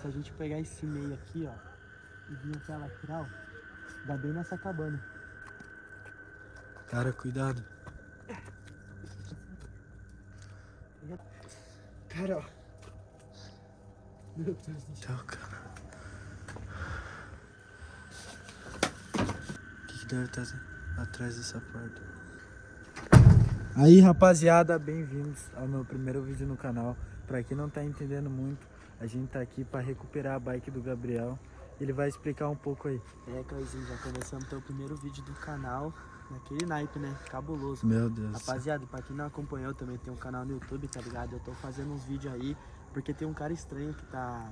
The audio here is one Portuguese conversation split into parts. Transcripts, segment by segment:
se a gente pegar esse meio aqui, ó, e vir até a lateral, dá bem nessa cabana. Cara, cuidado. Cara, ó. Meu Deus do céu. Tchau, cara. O que deve estar atrás dessa porta? Aí, rapaziada, bem-vindos ao meu primeiro vídeo no canal. Pra quem não tá entendendo muito, a gente tá aqui pra recuperar a bike do Gabriel. Ele vai explicar um pouco aí. É, Cleizinho, já começamos teu primeiro vídeo do canal, naquele naipe, né? Cabuloso. Meu Deus. Rapaziada, pra quem não acompanhou, também tem um canal no YouTube, tá ligado? Eu tô fazendo uns vídeos aí, porque tem um cara estranho que tá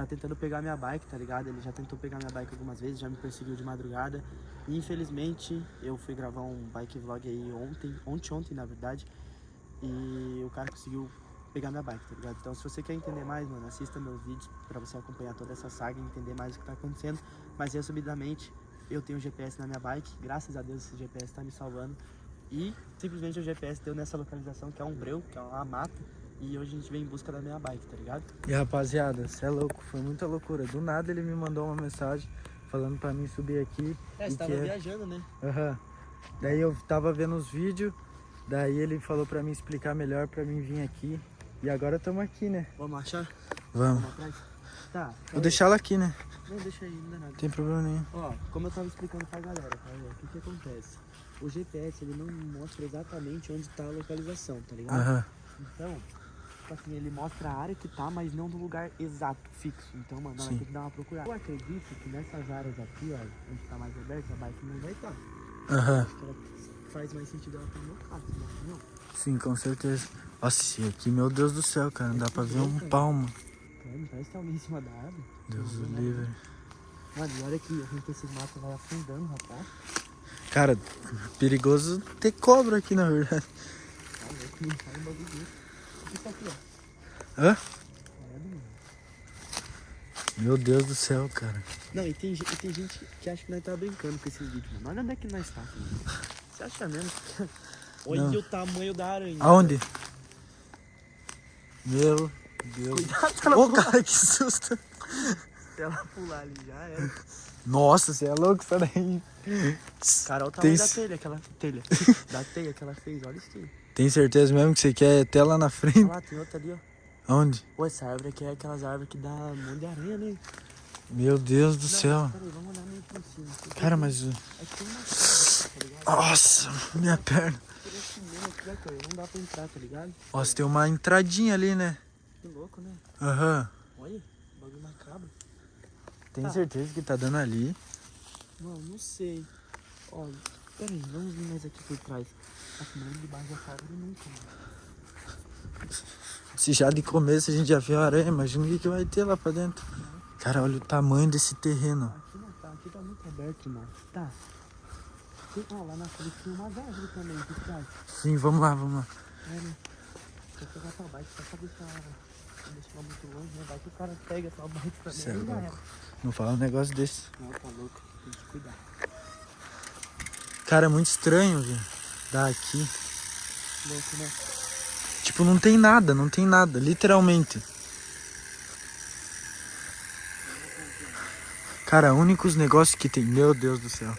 tentando pegar minha bike, tá ligado? Ele já tentou pegar minha bike algumas vezes, já me perseguiu de madrugada. E infelizmente, eu fui gravar um bike vlog aí ontem na verdade, e o cara conseguiu pegar minha bike, tá ligado? Então, se você quer entender mais, mano, assista meus vídeos pra você acompanhar toda essa saga e entender mais o que tá acontecendo. Mas, resumidamente, eu tenho um GPS na minha bike, graças a Deus esse GPS tá me salvando. E, simplesmente, o GPS deu nessa localização, que é um breu, que é uma mata. E hoje a gente vem em busca da minha bike, tá ligado? E rapaziada, cê é louco, foi muita loucura. Do nada ele me mandou uma mensagem falando pra mim subir aqui. Você tava viajando, né? Aham. Daí eu tava vendo os vídeos, daí ele falou pra mim explicar melhor pra mim vir aqui. E agora estamos aqui, né? Vamos achar? Vamos. Atrás? Tá. Vou deixar ela aqui, né? Não, deixa aí, não dá nada. Não tem problema nenhum. Ó, como eu tava explicando pra galera, tá? O que acontece? O GPS, ele não mostra exatamente onde tá a localização, tá ligado? Aham. Então, tipo assim, ele mostra a área que tá, mas não no lugar exato, fixo. Então, mano, ela vai ter que dar uma procurada. Eu acredito que nessas áreas aqui, ó, onde tá mais aberto, a bike não vai estar. Aham. Acho que ela faz mais sentido ela estar no carro, não? Sim, com certeza. Nossa, e aqui, meu Deus do céu, cara, não dá pra ver um palmo. Cara, parece que tá alguém em cima da árvore. Deus o livre. Mano, e olha que a gente esses matos vai afundando, rapaz. Cara, perigoso ter cobra aqui, na verdade. Tá louco, não sai um bagulho desse. Isso aqui, ó. Hã? Credo, mano. Meu Deus do céu, cara. Não, e tem gente que acha que nós tá brincando com esses vídeos, mano. Olha onde é que nós tá, filho. Você acha mesmo que... Olha Não. o tamanho da aranha. Aonde? Meu Deus. Cuidado, Ô, cara, que susto. se ela pular ali, já era. Nossa, você é louco, sai daí. Cara, olha o tamanho Tem- da telha, da teia que ela fez, olha isso aí. Tem certeza mesmo que você quer até lá na frente? Olha lá, tem outra ali, ó. Aonde? Pô, essa árvore aqui é aquelas árvores que dá um monte de aranha, né? Meu Deus do céu. Peraí, vamos olhar meio por cima. Cara, mas... É que tem uma casa aqui, tá ligado? Nossa, minha perna. Por esse meio aqui, ó, cara, não dá pra entrar, tá ligado? Nossa, tem uma entradinha ali, né? Que louco, né? Aham. Olha, bagulho macabro. Tem Tá. certeza que tá dando ali? Mano, não sei. Ó, peraí, vamos vir mais aqui por trás. Tá fumando debaixo dessa árvore nunca, mano. Se já de começo a gente já viu a aranha, imagina o que vai ter lá pra dentro. Cara, olha o tamanho desse terreno. Aqui não tá, aqui tá muito aberto, mano. Tá. Ó, lá na frente tem umas árvores também, o que você acha? Sim, vamos lá, vamos lá. É, né? Vou pegar tua bike, só pra deixar ela muito longe, né? Vai que o cara pega tua bike também. Cê é aí já louco. era. Não fala um negócio desse. Não, tá louco, tem que cuidar. Cara, é muito estranho, velho. Daqui. Louco, né? Tipo, não tem nada, literalmente. Cara, únicos negócios que tem. Meu Deus do céu.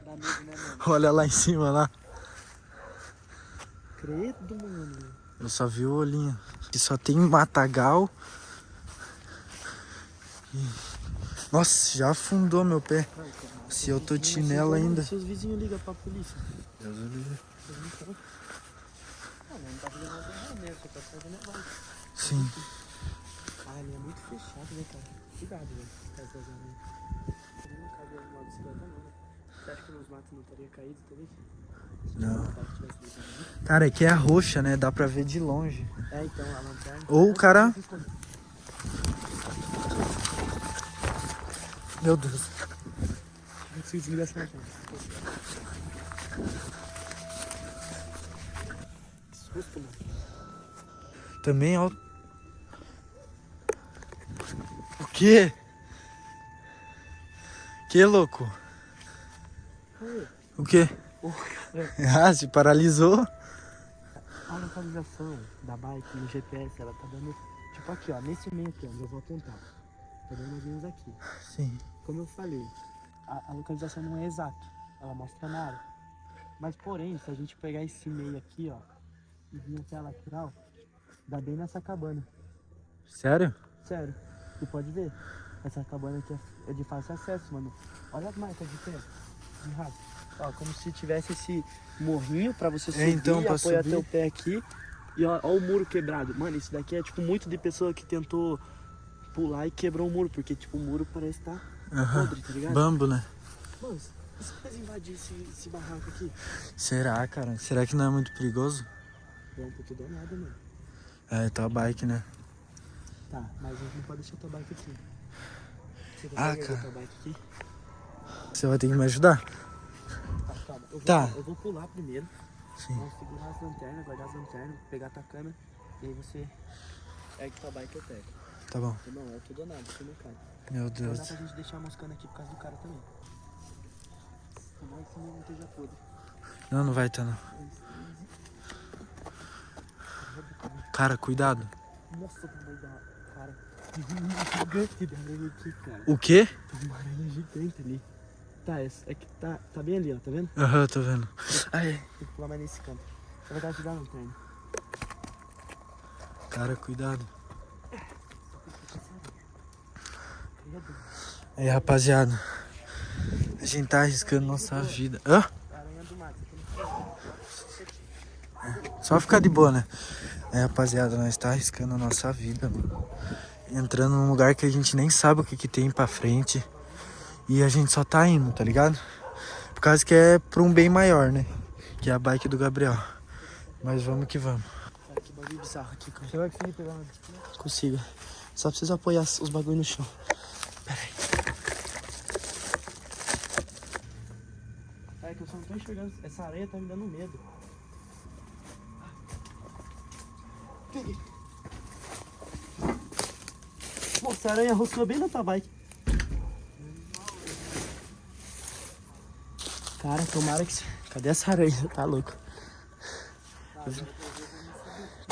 Dá medo, né, mano? Olha lá em cima lá. Credo, mano. Eu só vi o olhinho. Aqui só tem matagal. Nossa, já afundou meu pé. Se eu tô de chinelo ainda. Se os vizinhos ligam pra polícia. Deus o livre. Não tá fazendo nada errado, né? Você tá fazendo negócio. Sim. Ah, ele é muito fechado, né, cara? Cuidado, velho. Essas aranhas. Ele não cabe numa bicicleta, não, né? Você acha que nos matos não teria caído também? Não. Se tivesse deitado ali? Cara, aqui é roxa, né? Dá pra ver de longe. É, então, a lanterna. Ou o cara... Meu Deus. Não consigo desligar essa lanterna. Que susto, mano. Também, ó. O quê? Que louco? O quê? Ah, se paralisou? A localização da bike no GPS, ela tá dando tipo aqui, ó, nesse meio aqui, onde eu vou apontar. Tá vendo mais ou menos aqui. Sim. Como eu falei, a localização não é exata, ela mostra na área. Mas porém, se a gente pegar esse meio aqui, ó, e vir até a lateral, dá bem nessa cabana. Sério? Sério, você pode ver. Essa cabana aqui é de fácil acesso, mano. Olha as marcas de pé, de rato. Ó, como se tivesse esse morrinho pra você subir, então, pra apoiar subir. teu pé aqui. E ó o muro quebrado. Mano, isso daqui é tipo muito de pessoa que tentou pular e quebrou o muro. Porque tipo, o muro parece estar podre, tá ligado? Bambo, né? Mano, e se nós invadir esse barraco aqui? Será, cara? Será que não é muito perigoso? Vamos por tudo ou nada, mano. É, tua bike, né? Tá, mas a gente não pode deixar tua bike aqui. Você Ah, consegue cara. tua bike aqui? Você vai ter que me ajudar? Tá, calma. Tá. Eu vou pular primeiro. Sim. Vamos segurar as lanternas, guardar as lanternas, pegar tua cana. E aí você pega tua bike e eu pego. Tá bom. Não, é tudo ou nada, você não cai. Meu Não Deus. dá pra gente deixar moscando aqui por causa do cara também. Tomara que esse não esteja podre. Não, não vai estar, não. Cara, cuidado. Nossa, o tamanho da cara. Tem uma gigante da aranha aqui, cara. O quê? Tem uma aranha gigante ali. Tá, é que tá bem ali, ó, tá vendo? Aham, tô vendo. Ai, Tem que pular mais nesse canto. Você vai dar ajudar a lanterna. cara, cuidado. Cuidado. Aí, rapaziada. A gente tá arriscando nossa vida. Hã? Aranha do mato, você não Só ficar de boa, né? Aí, rapaziada, nós tá arriscando a nossa vida, mano. Entrando num lugar que a gente nem sabe o que tem pra frente. E a gente só tá indo, tá ligado? Por causa que é pra um bem maior, né? Que é a bike do Gabriel. Mas vamos que vamos. Cara, que bagulho bizarro aqui, cara. Você vai conseguir pegar uma bicicleta? Consigo. Só preciso apoiar os bagulhos no chão. Pera aí. É que eu só não tô enxergando. Essa areia tá me dando medo. Peguei. Nossa, a aranha roscou bem na tua bike. Cara, tomara que... Cadê essa aranha? Tá louco.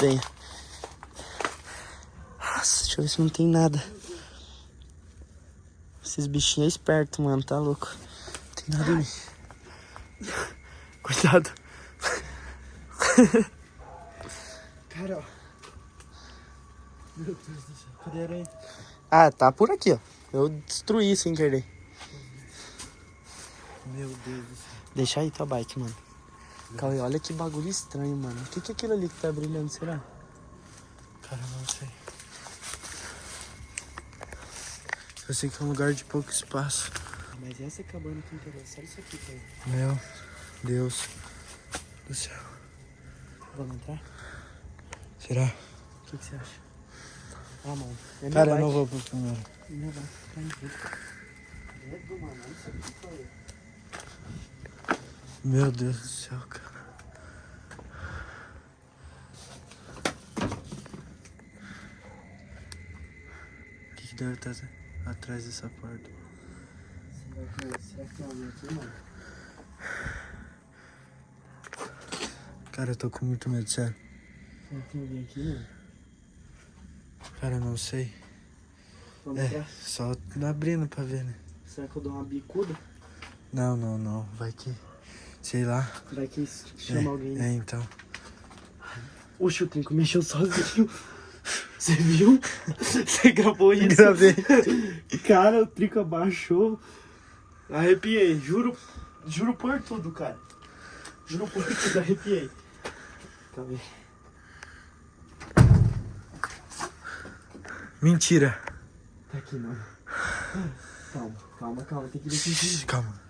Vem. Nossa, deixa eu ver se não tem nada. Esses bichinhos é esperto, mano. Tá louco. Não tem nada em mim. Cuidado. Cara, ó. Meu Deus do céu. Cadê a aranha? Ah, tá por aqui, ó. Eu destruí sem querer. Meu Deus do céu. Deixa aí tua bike, mano. Cauê, olha que bagulho estranho, mano. O que é aquilo ali que tá brilhando, será? Cara, não sei. Eu sei que é um lugar de pouco espaço. Mas essa cabana que interessa. Olha isso aqui, Cauê. Meu Deus do céu. Vamos entrar? Será? O que você acha? Ah, mano. É Cara, eu minha não bike. vou pro primeiro. Minha bike tá em tudo. Medo, mano. Olha isso aqui, Cauê. Meu Deus do céu, cara. O que deve estar atrás dessa porta? Será que tem alguém aqui, mano? Cara, eu tô com muito medo, sério. Será que tem alguém aqui, mano? Cara, eu não sei. Vamos É, entrar? só abrindo pra ver, né? Será que eu dou uma bicuda? Não, não, não. Vai que... Sei lá. Vai que chama alguém. É, então. Oxe, o Trinco mexeu sozinho. Você viu? Você gravou isso? Gravei. Cara, o Trinco abaixou. Arrepiei, juro por tudo, cara. Juro por tudo, arrepiei. Calma aí. Mentira. Tá aqui, mano. Calma. Tem que ver Shhh, quem calma.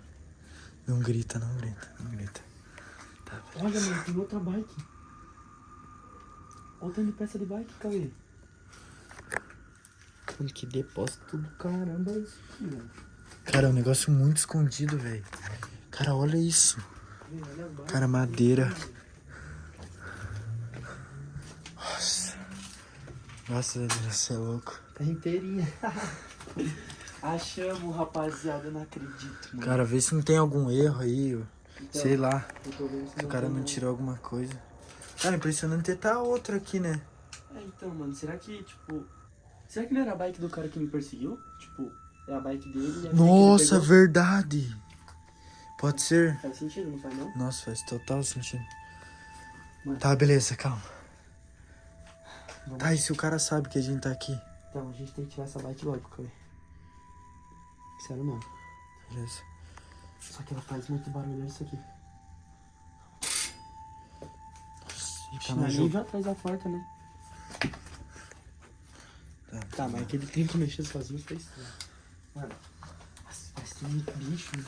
Não grita, não grita, não grita. Tá, Olha, mano, tem outra bike. Outra de peça de bike, Cauê. Mano, que depósito do caramba é isso aqui, mano. cara, é um negócio muito escondido, velho. Cara, olha isso. Olha as bikes. Cara, madeira. Nossa. Graças a Deus, você é louco. Tá inteirinha. Achamos, rapaziada, eu não acredito, mano. Cara, vê se não tem algum erro aí, Então, sei lá. eu tô vendo Se o cara não tirou alguma coisa. Cara, impressionante ter tá outra aqui, né? Então, mano, será que, tipo... Será que não era a bike do cara que me perseguiu? Tipo, é a bike dele e a Nossa, que ele pegou? verdade. Pode ser? Faz sentido, não faz não? Nossa, faz total sentido. Mano. Tá, beleza, calma. Vamos. Tá, e se o cara sabe que a gente tá aqui? Então, a gente tem que tirar essa bike logo, Cauê. Sério mesmo. Beleza. Só que ela faz muito barulho, olha isso aqui. Nossa, Tá nível atrás da porta, né? Tá, mas é que ele tem que mexer sozinho, foi estranho. Mano, nossa, parece que tem muito bicho, né?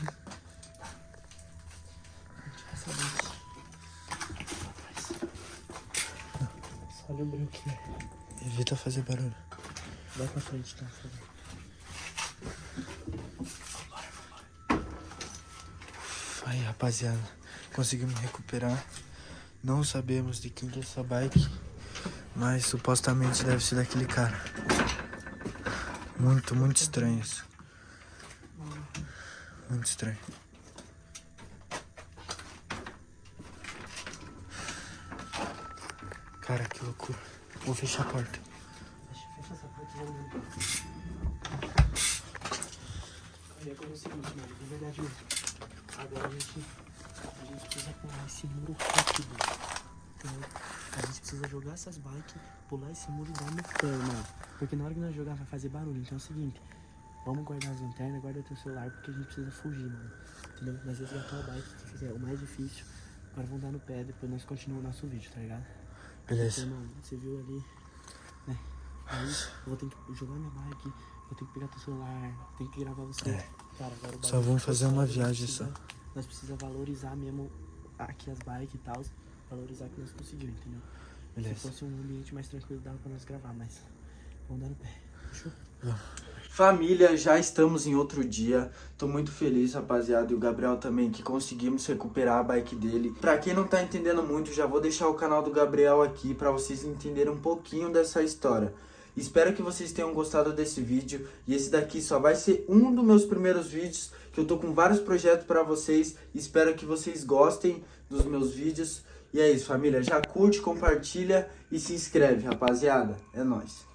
Vamos tirar essa bike. Só olha o breu que é. Evita fazer barulho. Vai pra frente, tá? Por favor. Aí, rapaziada, conseguimos recuperar. Não sabemos de quem que é essa bike, mas supostamente deve ser daquele cara. Muito, muito estranho isso. Muito estranho. Cara, que loucura. Vou fechar a porta. Fecha essa porta e vamos. Aí agora é o seguinte, mano, de verdade mesmo. Agora a gente precisa pular esse muro rápido. Entendeu? A gente precisa jogar essas bikes, pular esse muro e dar no pé, mano. Porque na hora que nós jogar vai fazer barulho. Então é o seguinte, vamos guardar as lanternas, guarda o teu celular, porque a gente precisa fugir, mano. Entendeu? Nós resgatar a bike, que fizer o mais difícil. Agora vamos dar no pé, depois nós continuamos o nosso vídeo, tá ligado? Beleza. Porque, mano, você viu ali, né? Aí eu vou ter que jogar minha bike, eu tenho que pegar teu celular, tenho que gravar você. Cara, agora o Só bagulho vamos ficou fazer uma sério, viagem só. Nós precisamos valorizar mesmo aqui as bikes e tal, valorizar que nós conseguimos, entendeu? Beleza. Se fosse um ambiente mais tranquilo, dava pra nós gravar, mas vamos dar no pé. Fechou? Família, já estamos em outro dia. Tô muito feliz, rapaziada, e o Gabriel também, que conseguimos recuperar a bike dele. Pra quem não tá entendendo muito, já vou deixar o canal do Gabriel aqui pra vocês entenderem um pouquinho dessa história. Espero que vocês tenham gostado desse vídeo. E esse daqui só vai ser um dos meus primeiros vídeos, que eu tô com vários projetos pra vocês. Espero que vocês gostem dos meus vídeos. E é isso, família. Já curte, compartilha e se inscreve, rapaziada. É nóis.